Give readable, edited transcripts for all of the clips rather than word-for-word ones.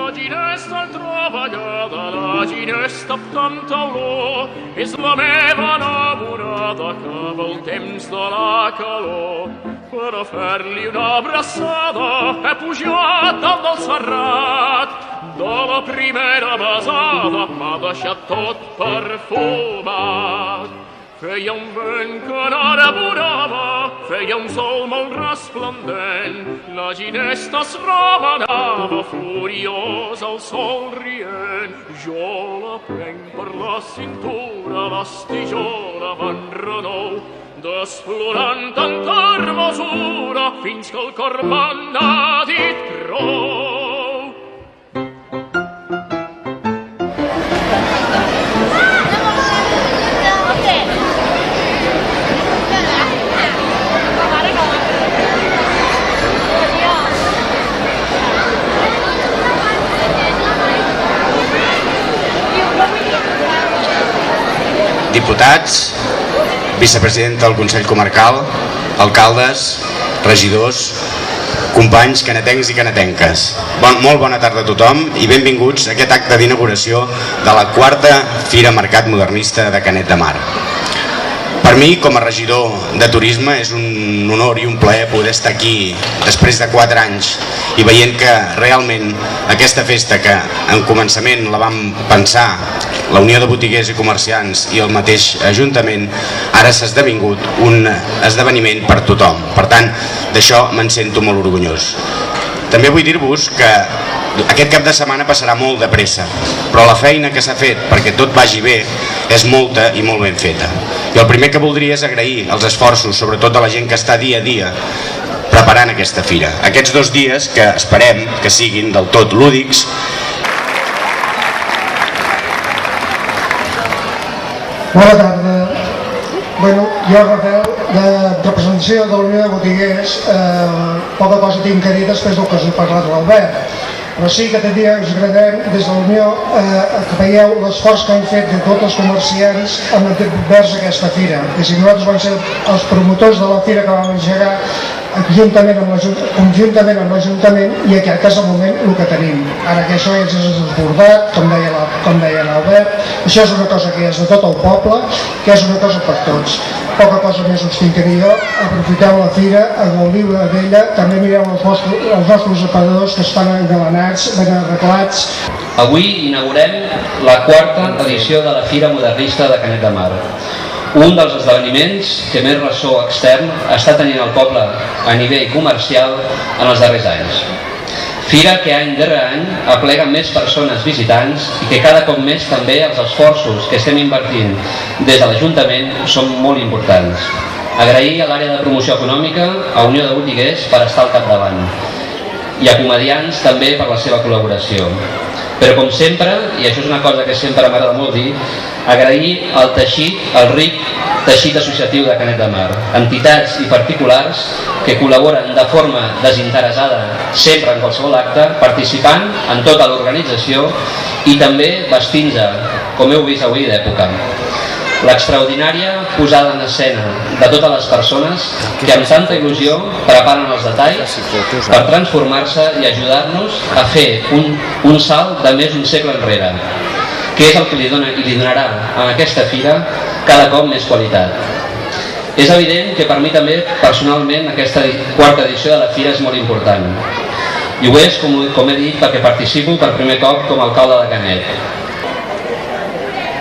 La ginesta al travallada, la ginesta amb tanta olor, és la meva enamorada que pel temps de la calor. Per a fer-li una abraçada he pujat dalt del serrat. De la primera besada m'ha deixat tot perfumat. Feia un vent que n'enamorava, feia un sol molt resplendent. La ginesta es remenava furiosa al sol rient. Jo la prenc per la cintura, l'estijola m'enrenou, desflorant tanta hermosura fins que el cor m'ha dit prou. Diputats, vicepresidenta del Consell Comarcal, alcaldes, regidors, companys canetencs i canetenques. Molt bona tarda a tothom i benvinguts a aquest acte d'inauguració de la 4a Fira Mercat Modernista de Canet de Mar. Per mi, com a regidor de turisme, és un honor i un plaer poder estar aquí després de 4 anys i veient que realment aquesta festa, que en començament la vam pensar la Unió de Botiguers i Comerciants i el mateix Ajuntament, ara s'ha esdevingut un esdeveniment per tothom. Per tant, d'això me'n sento molt orgullós. També vull dir-vos que aquest cap de setmana passarà molt de pressa, però la feina que s'ha fet perquè tot vagi bé és molta i molt ben feta. I el primer que voldria és agrair els esforços, sobretot de la gent que està dia a dia preparant aquesta fira. Aquests 2 dies que esperem que siguin del tot lúdics. Bona tarda. Bueno, jo, Rafael, de representació de la Unió de Botiguers, poca cosa tinc a dir després del que us he parlat l'Albert. Però sí que també us agradarem des de la Unió que veieu l'esforç que han fet de tots els comerciants envers aquesta fira. I si nosaltres vam ser els promotors de la fira que vam engegar conjuntament amb l'Ajuntament, i aquest és el moment el que tenim. Ara que això ja és desbordat, com deia l'Albert, això és una cosa que és de tot el poble, que és una cosa per tots. Poca cosa més us tinc a dir jo. Aprofiteu la fira, gaudiu d'ella, també mireu els nostres aparadors que estan engalanats, ben arreglats. Avui inaugurem la 4a edició de la Fira Modernista de Canet de Mar. Un dels esdeveniments que més ressò extern està tenint el poble a nivell comercial en els darrers anys. Fira que any darrere any aplega més persones visitants i que cada cop més també els esforços que estem invertint des de l'Ajuntament són molt importants. Agrair a l'àrea de promoció econòmica, a Unió de Botiguers, per estar al capdavant, i a Comedians també per la seva col·laboració. Però com sempre, i això és una cosa que sempre m'agrada molt dir, agrair el teixit, el ric teixit associatiu de Canet de Mar, entitats i particulars que col·laboren de forma desinteressada sempre en qualsevol acte, participant en tota l'organització i també vestint-se, com heu vist avui, d'època. L'extraordinària posada en escena de totes les persones que amb tanta il·lusió preparen els detalls per transformar-se i ajudar-nos a fer un salt de més d'un segle enrere, que és el que li donarà a aquesta fira cada cop més qualitat. És evident que per mi també, personalment, aquesta 4a edició de la fira és molt important. I ho és, com he dit, perquè participo per primer cop com a alcalde de Canet.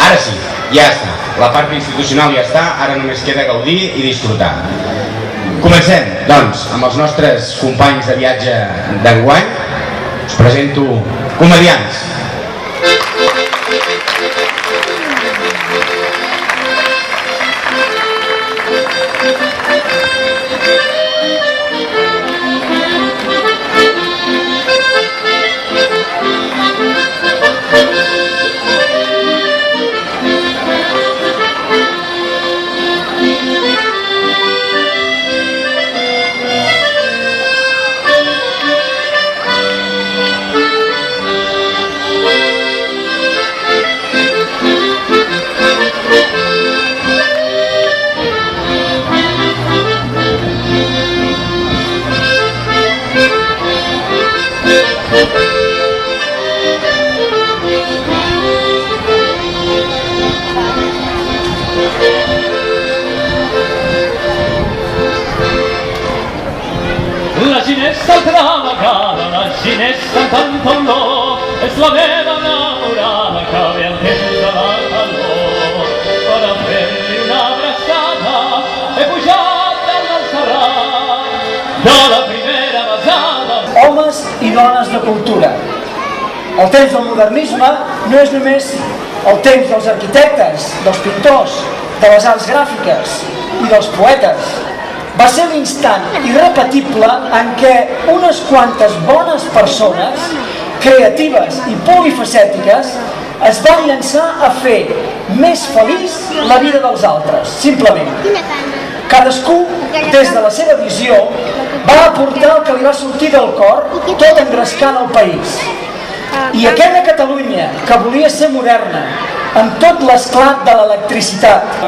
Ara sí, ja està. La part institucional ja està, ara només queda gaudir i disfrutar. Comencem, doncs, amb els nostres companys de viatge d'enguany. Us presento Comedians. m'agrada la ginesta amb tant olor, és la meva enamorada que ve el temps de la calor. Per a fer-li una abraçada he pujat dalt del serrat de la primera besada. Homes i dones de cultura. El temps del modernisme no és només el temps dels arquitectes, dels pintors, de les arts gràfiques i dels poetes. Va ser l'instant irrepetible en què unes quantes bones persones, creatives i polifacètiques, es van llançar a fer més feliç la vida dels altres, simplement. Cadascú, des de la seva visió, va aportar el que li va sortir del cor, tot engrescant el país. I aquella Catalunya que volia ser moderna, amb tot l'esclat de l'electricitat,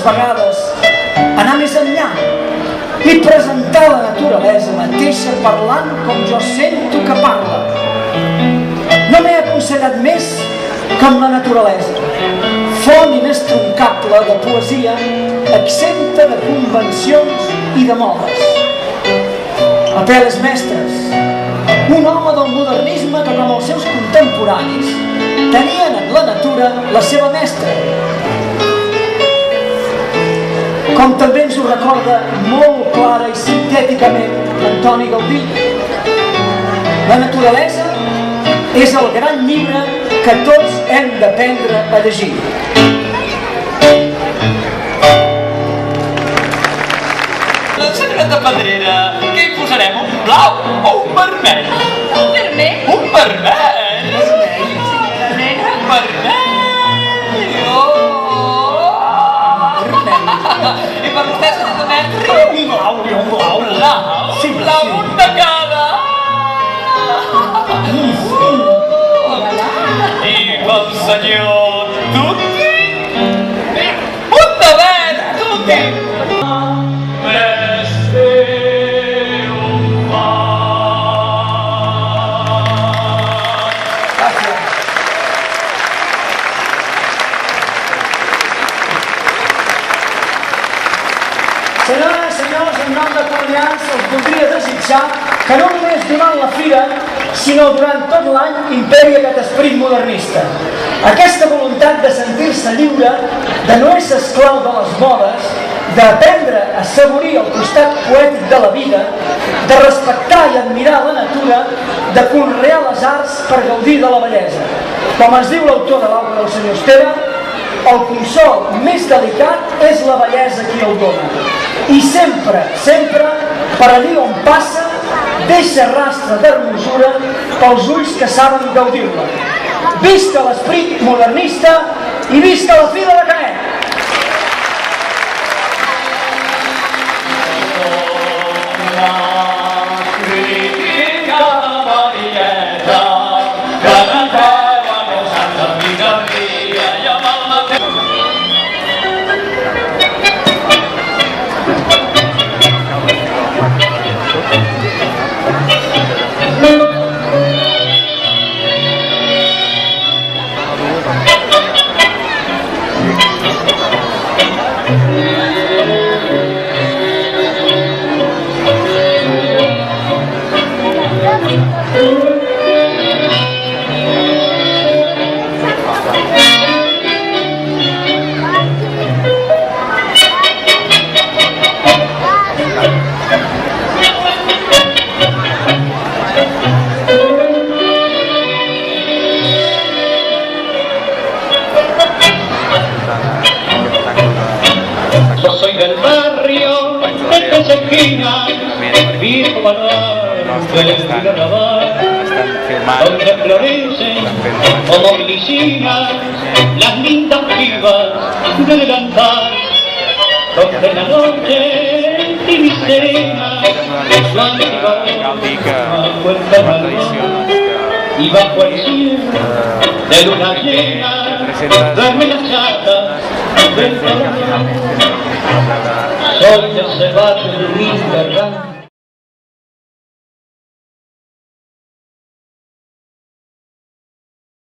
vegades anar més enllà i presentar la naturalesa mateixa parlant com jo sento que parla. No m'he aconsellat més que amb la naturalesa, font inestroncable de poesia, exempta de convencions i de modes. Apeles Mestres, un home del modernisme que, com els seus contemporanis, tenien en la natura la seva mestra. Com també ens ho recorda molt clara i sintèticament Antoni Gaudí. La naturalesa és el gran llibre que tots hem d'aprendre a llegir. La Sagrada Pedrera, què hi posarem? Un blau o un vermell? Un vermell? Un vermell? Un vermell? I per vostè, senyor Demetri? Un blau. Blau? Sí, blau, sí. un de cada. I pel senyor Tutti? Un de verd, Tutti! Senyores i senyors, en nom de Cordians els voldria desitjar que no només durant la fira, sinó durant tot l'any imperi aquest esperit modernista. Aquesta voluntat de sentir-se lliure, de no ésser esclau de les modes, d'aprendre a assaborir el costat poètic de la vida, de respectar i admirar la natura, de conrear les arts per gaudir de la bellesa. Com ens diu l'autor de l'obra del senyor Esteve, el consol més delicat és la bellesa qui el dona. I sempre, sempre, per allí on passa, deixa rastre d'hermosura pels ulls que saben gaudir-la. Visca l'esperit modernista i visca la Fira de Canet! esquina, viejo balón del carnaval, donde florecen como glicinas las lindas pibas de delantal, donde la noche y mi cena, su antigua cuenta malvada, y bajo el cielo de luna llena, duerme la chata del corazón. Sol ya se va de mi garganta.